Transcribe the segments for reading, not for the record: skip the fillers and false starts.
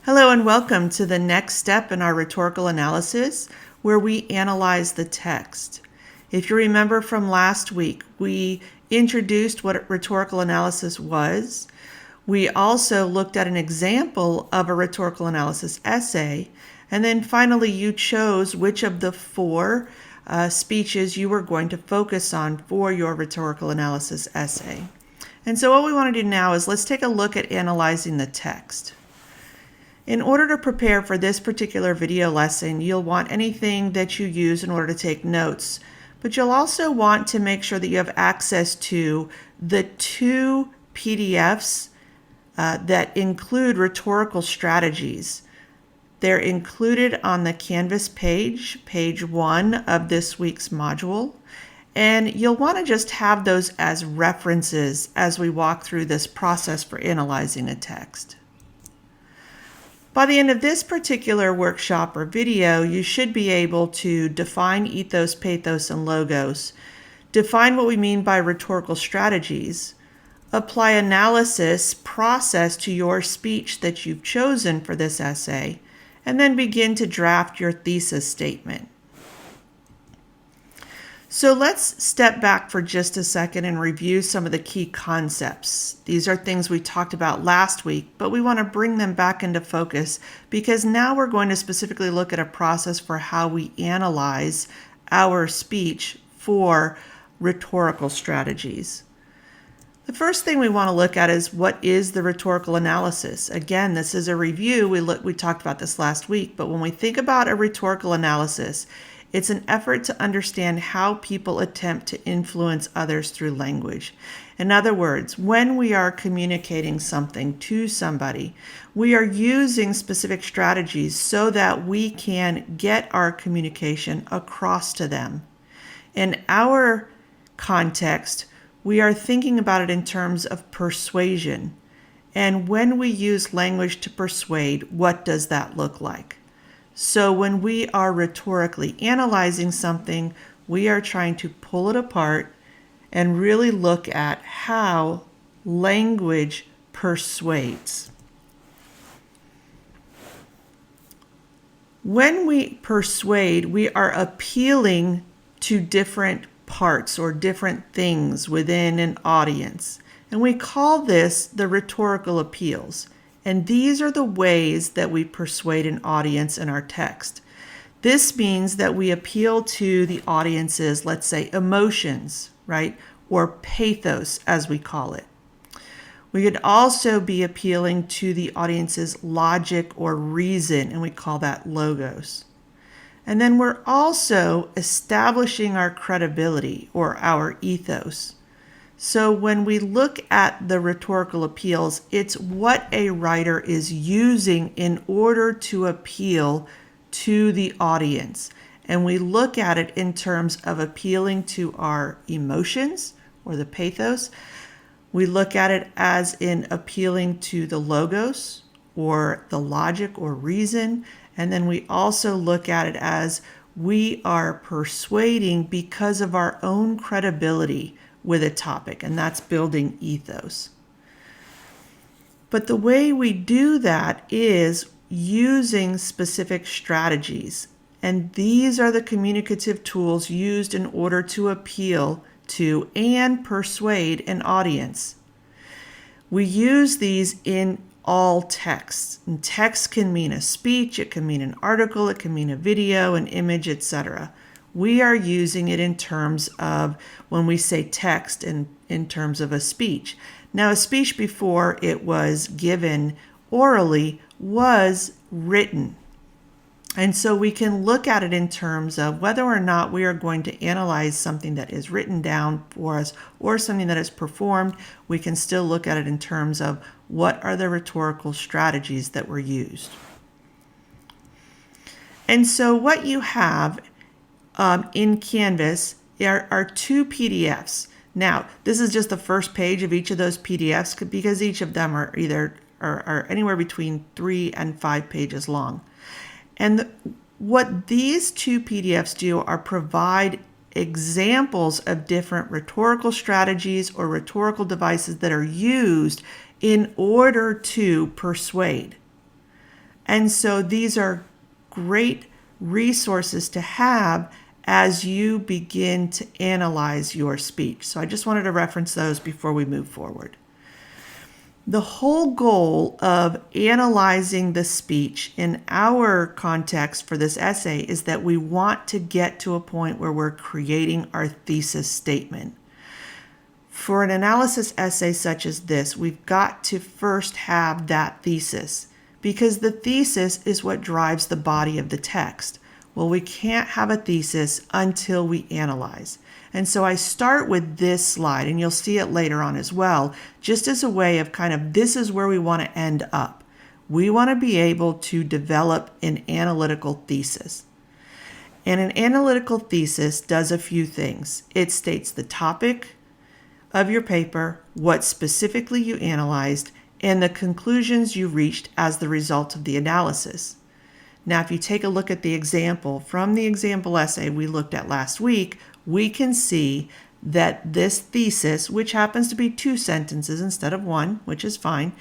Hello and welcome to the next step in our rhetorical analysis, where we analyze the text. If you remember from last week, we introduced what rhetorical analysis was. We also looked at an example of a rhetorical analysis essay, and then finally you chose which of the four speeches you were going to focus on for your rhetorical analysis essay. And so what we want to do now is let's take a look at analyzing the text. In order to prepare for this particular video lesson, you'll want anything that you use in order to take notes, but you'll also want to make sure that you have access to the two PDFs that include rhetorical strategies. They're included on the Canvas page, page 1 of this week's module, and you'll want to just have those as references as we walk through this process for analyzing a text. By the end of this particular workshop or video, you should be able to define ethos, pathos, and logos, define what we mean by rhetorical strategies, apply analysis process to your speech that you've chosen for this essay, and then begin to draft your thesis statement. So let's step back for just a second and review some of the key concepts. These are things we talked about last week, but we want to bring them back into focus because now we're going to specifically look at a process for how we analyze our speech for rhetorical strategies. The first thing we want to look at is what is the rhetorical analysis. Again, this is a review. We talked about this last week, but when we think about a rhetorical analysis, it's an effort to understand how people attempt to influence others through language. In other words, when we are communicating something to somebody, we are using specific strategies so that we can get our communication across to them. In our context, we are thinking about it in terms of persuasion. And when we use language to persuade, what does that look like? So when we are rhetorically analyzing something, we are trying to pull it apart and really look at how language persuades. When we persuade, we are appealing to different parts or different things within an audience. And we call this the rhetorical appeals. And these are the ways that we persuade an audience in our text. This means that we appeal to the audience's, let's say, emotions, right? Or pathos, as we call it. We could also be appealing to the audience's logic or reason, and we call that logos. And then we're also establishing our credibility or our ethos. So when we look at the rhetorical appeals, it's what a writer is using in order to appeal to the audience. And we look at it in terms of appealing to our emotions or the pathos. We look at it as in appealing to the logos or the logic or reason. And then we also look at it as we are persuading because of our own credibility with a topic, and that's building ethos. But the way we do that is using specific strategies, and these are the communicative tools used in order to appeal to and persuade an audience. We use these in all texts. And text can mean a speech, it can mean an article, it can mean a video, an image, etc. We are using it in terms of when we say text in terms of a speech. Now, a speech before it was given orally was written. And so we can look at it in terms of whether or not we are going to analyze something that is written down for us or something that is performed. We can still look at it in terms of what are the rhetorical strategies that were used. And so what you have in Canvas are two PDFs. Now, this is just the first page of each of those PDFs because each of them are anywhere between 3 and 5 pages long. And what these two PDFs do are provide examples of different rhetorical strategies or rhetorical devices that are used in order to persuade. And so these are great resources to have as you begin to analyze your speech. So I just wanted to reference those before we move forward. The whole goal of analyzing the speech in our context for this essay is that we want to get to a point where we're creating our thesis statement. For an analysis essay such as this, we've got to first have that thesis, because the thesis is what drives the body of the text. Well, we can't have a thesis until we analyze. And so I start with this slide, and you'll see it later on as well, just as a way of kind of, this is where we want to end up. We want to be able to develop an analytical thesis. And an analytical thesis does a few things. It states the topic of your paper, what specifically you analyzed, and the conclusions you reached as the result of the analysis. Now, if you take a look at the example from the example essay we looked at last week, we can see that this thesis, which happens to be 2 sentences instead of 1, which is fine,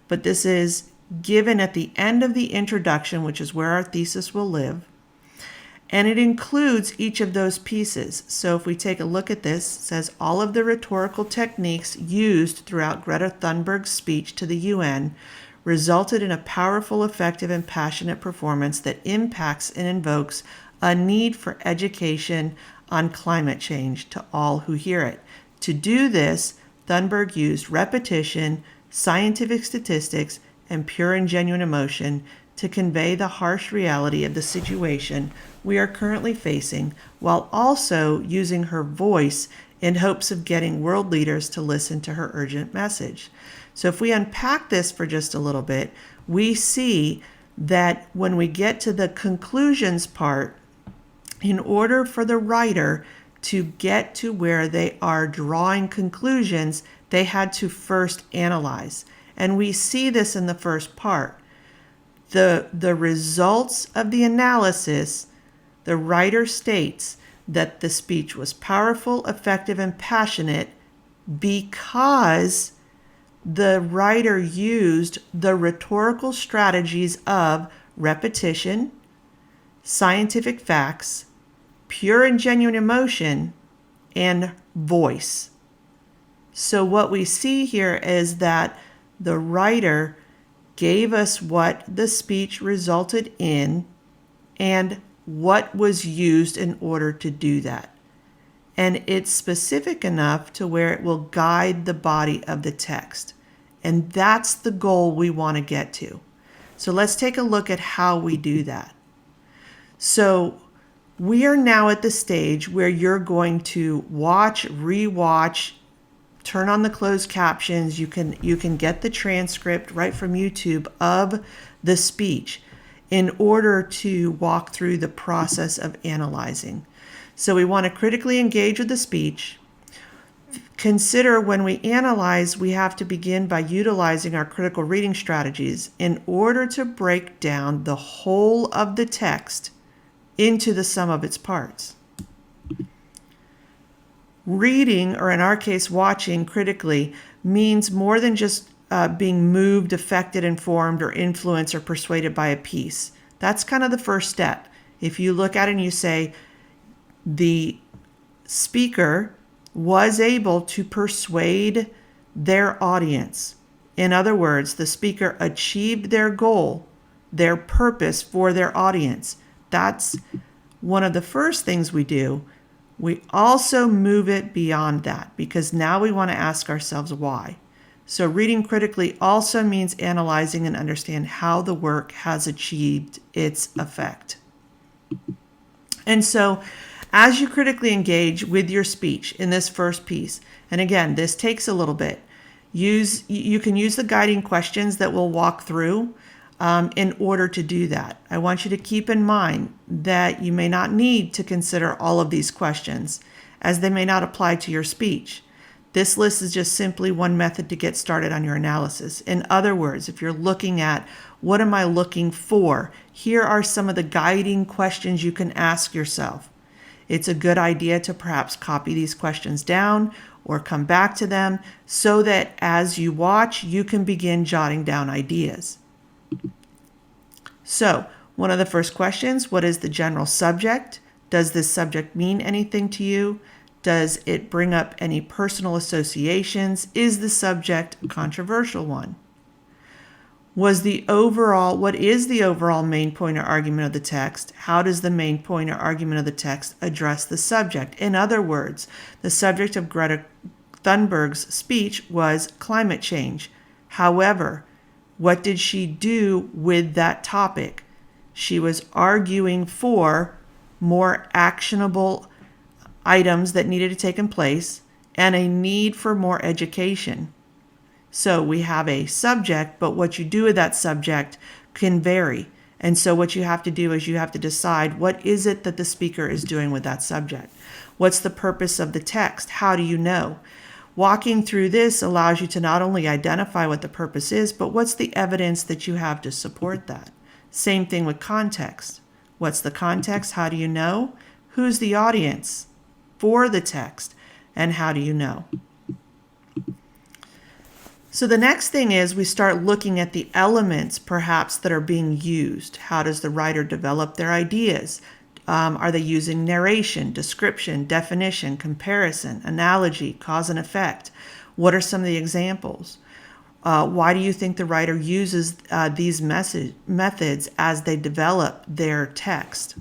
but this is given at the end of the introduction, which is where our thesis will live, and it includes each of those pieces. So if we take a look at this, it says all of the rhetorical techniques used throughout Greta Thunberg's speech to the UN resulted in a powerful, effective, and passionate performance that impacts and invokes a need for education on climate change to all who hear it. To do this, Thunberg used repetition, scientific statistics, and pure and genuine emotion to convey the harsh reality of the situation we are currently facing, while also using her voice in hopes of getting world leaders to listen to her urgent message. So if we unpack this for just a little bit, we see that when we get to the conclusions part, in order for the writer to get to where they are drawing conclusions, they had to first analyze. And we see this in the first part. The results of the analysis, the writer states that the speech was powerful, effective, and passionate because the writer used the rhetorical strategies of repetition, scientific facts, pure and genuine emotion, and voice. So what we see here is that the writer gave us what the speech resulted in and what was used in order to do that. And it's specific enough to where it will guide the body of the text. And that's the goal we want to get to. So let's take a look at how we do that. So we are now at the stage where you're going to watch, rewatch, turn on the closed captions. You can get the transcript right from YouTube of the speech in order to walk through the process of analyzing. So we want to critically engage with the speech. Consider when we analyze, we have to begin by utilizing our critical reading strategies in order to break down the whole of the text into the sum of its parts. Reading, or in our case, watching critically, means more than just being moved, affected, informed, or influenced or persuaded by a piece. That's kind of the first step. If you look at it and you say, the speaker was able to persuade their audience. In other words, the speaker achieved their goal, their purpose for their audience. That's one of the first things we do. We also move it beyond that because now we want to ask ourselves why. So reading critically also means analyzing and understand how the work has achieved its effect. And so as you critically engage with your speech in this first piece, and again, this takes a little bit, you can use the guiding questions that we'll walk through in order to do that. I want you to keep in mind that you may not need to consider all of these questions as they may not apply to your speech. This list is just simply one method to get started on your analysis. In other words, if you're looking at what am I looking for, here are some of the guiding questions you can ask yourself. It's a good idea to perhaps copy these questions down or come back to them so that as you watch, you can begin jotting down ideas. So, one of the first questions, what is the general subject? Does this subject mean anything to you? Does it bring up any personal associations? Is the subject a controversial one? What is the overall main point or argument of the text? How does the main point or argument of the text address the subject? In other words, the subject of Greta Thunberg's speech was climate change. However, what did she do with that topic? She was arguing for more actionable items that needed to take place and a need for more education. So we have a subject, but what you do with that subject can vary. And so what you have to do is you have to decide, what is it that the speaker is doing with that subject? What's the purpose of the text? How do you know? Walking through this allows you to not only identify what the purpose is, but what's the evidence that you have to support that? Same thing with context. What's the context? How do you know? Who's the audience for the text? And how do you know? So the next thing is we start looking at the elements perhaps that are being used. How does the writer develop their ideas? Are they using narration, description, definition, comparison, analogy, cause and effect? What are some of the examples? Why do you think the writer uses these methods as they develop their text?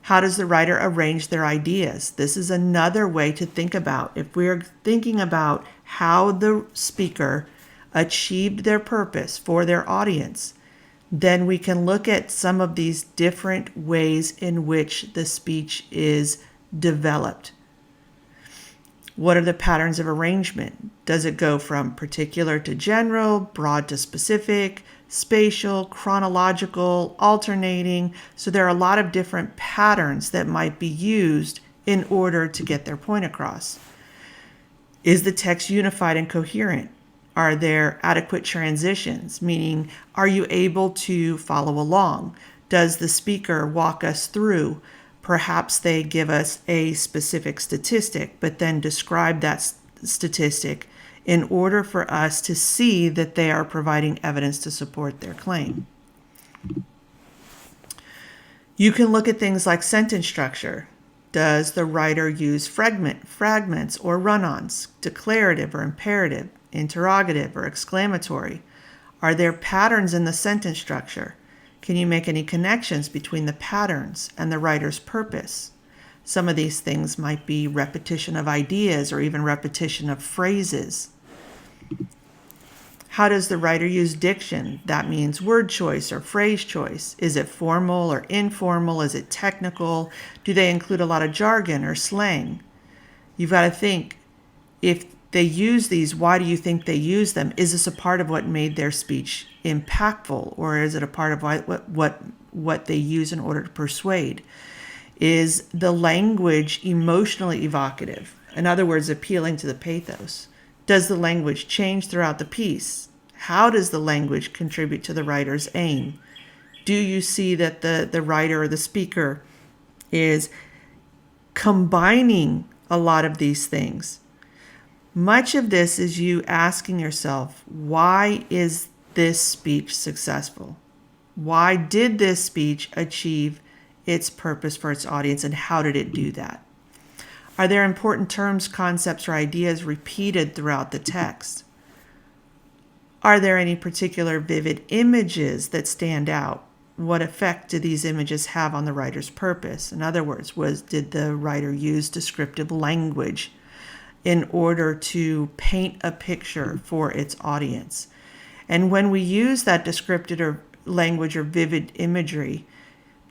How does the writer arrange their ideas? This is another way to think about. If we're thinking about how the speaker achieved their purpose for their audience, then we can look at some of these different ways in which the speech is developed. What are the patterns of arrangement? Does it go from particular to general, broad to specific, spatial, chronological, alternating? So there are a lot of different patterns that might be used in order to get their point across. Is the text unified and coherent? Are there adequate transitions? Meaning, are you able to follow along? Does the speaker walk us through? Perhaps they give us a specific statistic, but then describe that statistic in order for us to see that they are providing evidence to support their claim. You can look at things like sentence structure. Does the writer use fragments or run-ons, declarative or imperative, interrogative or exclamatory? Are there patterns in the sentence structure? Can you make any connections between the patterns and the writer's purpose? Some of these things might be repetition of ideas or even repetition of phrases. How does the writer use diction? That means word choice or phrase choice. Is it formal or informal? Is it technical? Do they include a lot of jargon or slang? You've got to think, if they use these, why do you think they use them? Is this a part of what made their speech impactful, or is it a part of what they use in order to persuade? Is the language emotionally evocative? In other words, appealing to the pathos. Does the language change throughout the piece? How does the language contribute to the writer's aim? Do you see that the writer or the speaker is combining a lot of these things? Much of this is you asking yourself, why is this speech successful? Why did this speech achieve its purpose for its audience, and how did it do that? Are there important terms, concepts, or ideas repeated throughout the text? Are there any particular vivid images that stand out? What effect do these images have on the writer's purpose? In other words, did the writer use descriptive language in order to paint a picture for its audience? And when we use that descriptive language or vivid imagery,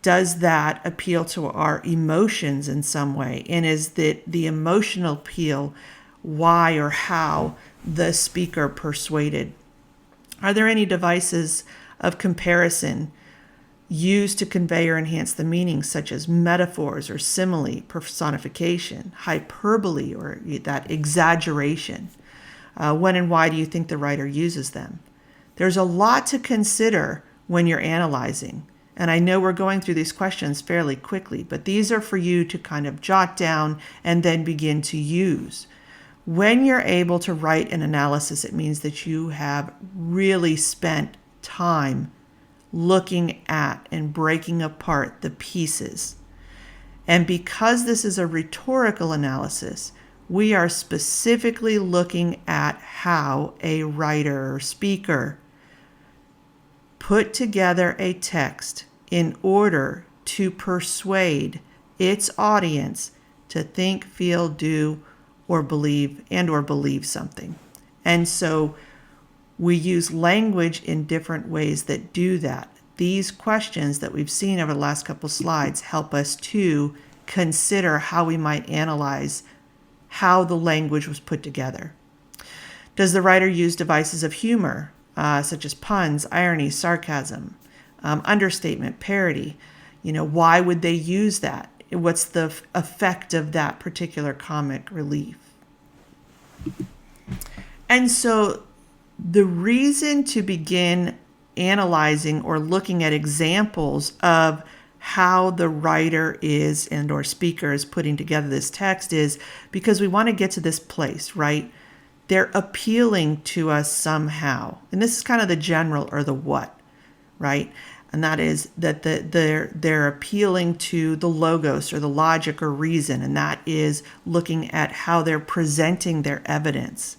does that appeal to our emotions in some way? And is the emotional appeal why or how the speaker persuaded? Are there any devices of comparison used to convey or enhance the meaning, such as metaphors or simile, personification, hyperbole, or that exaggeration? When and why do you think the writer uses them? There's a lot to consider when you're analyzing. And I know we're going through these questions fairly quickly, but these are for you to kind of jot down and then begin to use. When you're able to write an analysis, it means that you have really spent time looking at and breaking apart the pieces. And because this is a rhetorical analysis, we are specifically looking at how a writer or speaker put together a text in order to persuade its audience to think, feel, do, or believe something. And so we use language in different ways that do that. These questions that we've seen over the last couple slides help us to consider how we might analyze how the language was put together. Does the writer use devices of humor, such as puns, irony, sarcasm, understatement, parody? Why would they use that? What's the effect of that particular comic relief? And so the reason to begin analyzing or looking at examples of how the writer is and or speaker is putting together this text is because we want to get to this place, right? They're appealing to us somehow. And this is kind of the general or the what, right? And that is that they're appealing to the logos or the logic or reason, and that is looking at how they're presenting their evidence,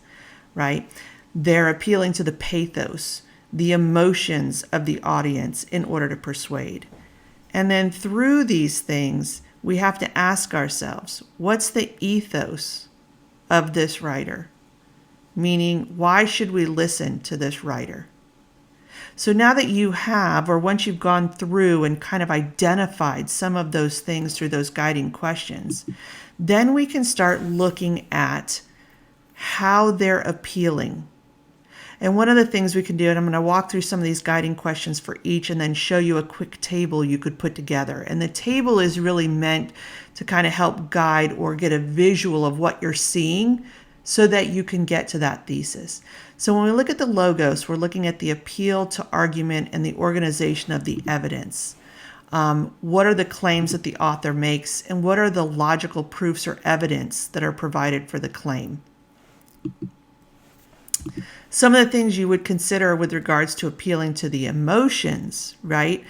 right? They're appealing to the pathos, the emotions of the audience in order to persuade. And then through these things, we have to ask ourselves, what's the ethos of this writer? Meaning, why should we listen to this writer? So now that you have, or once you've gone through and kind of identified some of those things through those guiding questions, then we can start looking at how they're appealing. And one of the things we can do, and I'm going to walk through some of these guiding questions for each and then show you a quick table you could put together. And the table is really meant to kind of help guide or get a visual of what you're seeing so that you can get to that thesis. So when we look at the logos, we're looking at the appeal to argument and the organization of the evidence. What are the claims that the author makes, and what are the logical proofs or evidence that are provided for the claim? Some of the things you would consider with regards to appealing to the emotions, right?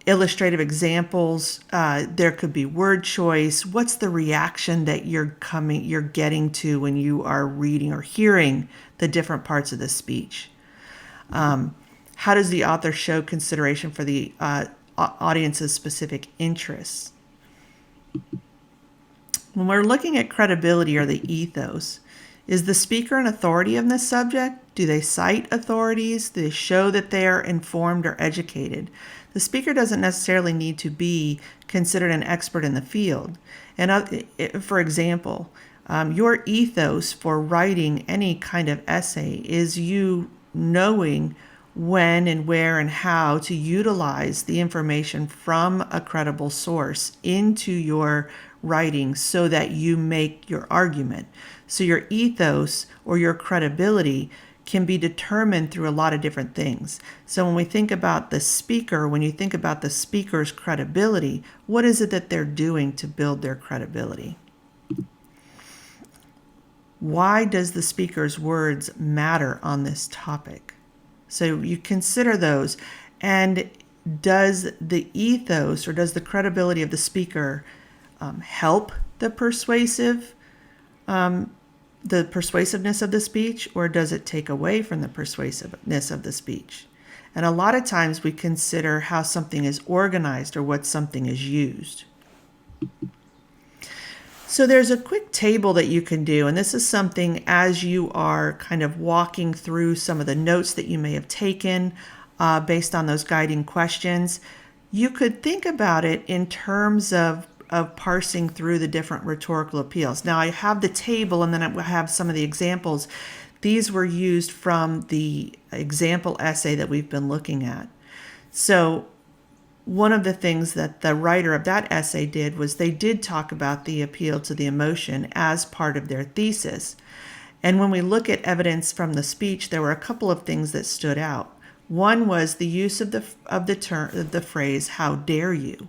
Illustrative examples, there could be word choice. What's the reaction that you're getting to when you are reading or hearing the different parts of the speech? How does the author show consideration for the audience's specific interests? When we're looking at credibility or the ethos, is the speaker an authority in this subject? Do they cite authorities? Do they show that they are informed or educated? The speaker doesn't necessarily need to be considered an expert in the field. And for example, your ethos for writing any kind of essay is you knowing when and where and how to utilize the information from a credible source into your writing so that you make your argument. So your ethos or your credibility can be determined through a lot of different things. So when we think about the speaker, when you think about the speaker's credibility, what is it that they're doing to build their credibility? Why does the speaker's words matter on this topic? So you consider those, and does the ethos or does the credibility of the speaker help the persuasiveness of the speech, or does it take away from the persuasiveness of the speech? And a lot of times we consider how something is organized or what something is used. So there's a quick table that you can do, and this is something as you are kind of walking through some of the notes that you may have taken based on those guiding questions. You could think about it in terms of parsing through the different rhetorical appeals. Now I have the table and then I have some of the examples. These were used from the example essay that we've been looking at. So one of the things that the writer of that essay did was they did talk about the appeal to the emotion as part of their thesis. And when we look at evidence from the speech, there were a couple of things that stood out. One was the use of the phrase, "How dare you?"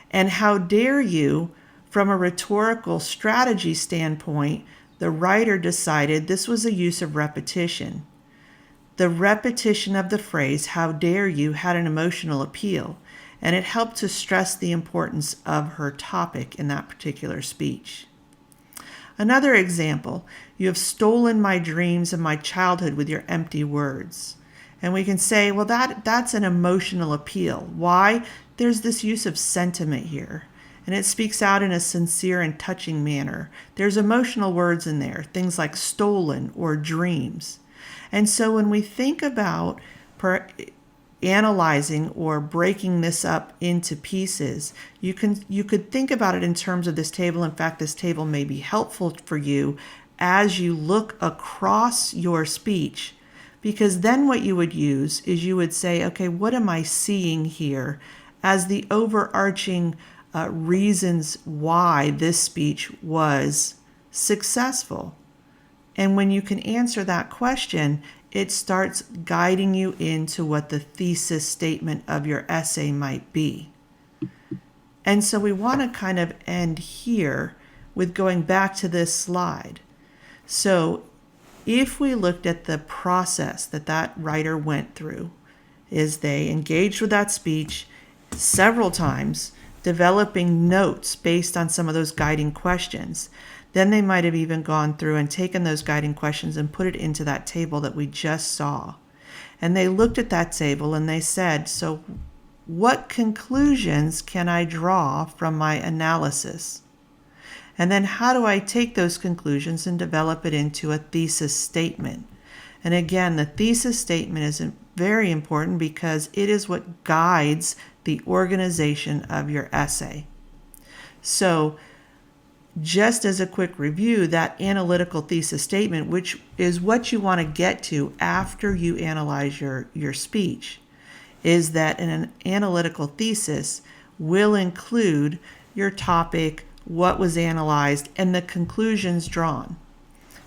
And how dare you, from a rhetorical strategy standpoint, the writer decided this was a use of repetition. The repetition of the phrase, "How dare you," had an emotional appeal, and it helped to stress the importance of her topic in that particular speech. Another example, "You have stolen my dreams and my childhood with your empty words." And we can say, well, that's an emotional appeal. Why? There's this use of sentiment here, and it speaks out in a sincere and touching manner. There's emotional words in there, things like stolen or dreams. And so when we think about analyzing or breaking this up into pieces, you could think about it in terms of this table. In fact, this table may be helpful for you as you look across your speech, because then what you would use is you would say, okay, what am I seeing here as the overarching reasons why this speech was successful? And when you can answer that question, it starts guiding you into what the thesis statement of your essay might be. And so we want to kind of end here with going back to this slide. So if we looked at the process that writer went through, is they engaged with that speech several times, developing notes based on some of those guiding questions. Then they might have even gone through and taken those guiding questions and put it into that table that we just saw. And they looked at that table and they said, so what conclusions can I draw from my analysis? And then how do I take those conclusions and develop it into a thesis statement? And again, the thesis statement is very important because it is what guides the organization of your essay. So just as a quick review, that analytical thesis statement, which is what you want to get to after you analyze your speech, is that an analytical thesis will include your topic, what was analyzed, and the conclusions drawn.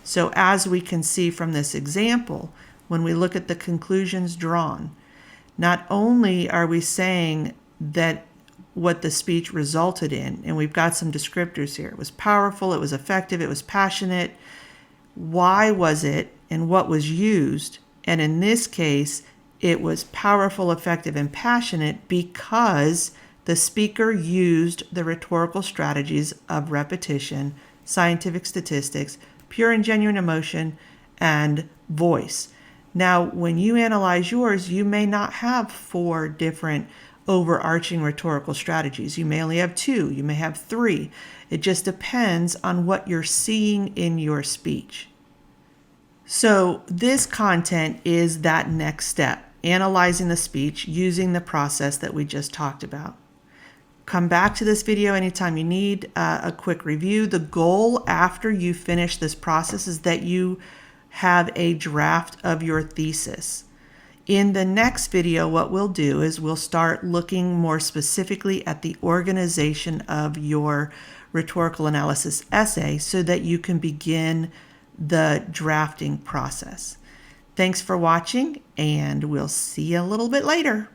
So as we can see from this example, when we look at the conclusions drawn, not only are we saying that what the speech resulted in, and we've got some descriptors here. It was powerful, it was effective, it was passionate. Why was it, and what was used? And in this case, it was powerful, effective, and passionate because the speaker used the rhetorical strategies of repetition, scientific statistics, pure and genuine emotion, and voice. Now, when you analyze yours, you may not have 4 different overarching rhetorical strategies. You may only have 2, you may have 3. It just depends on what you're seeing in your speech. So this content is that next step, analyzing the speech using the process that we just talked about. Come back to this video anytime you need a quick review. The goal after you finish this process is that you have a draft of your thesis. In the next video, what we'll do is we'll start looking more specifically at the organization of your rhetorical analysis essay so that you can begin the drafting process. Thanks for watching, and we'll see you a little bit later.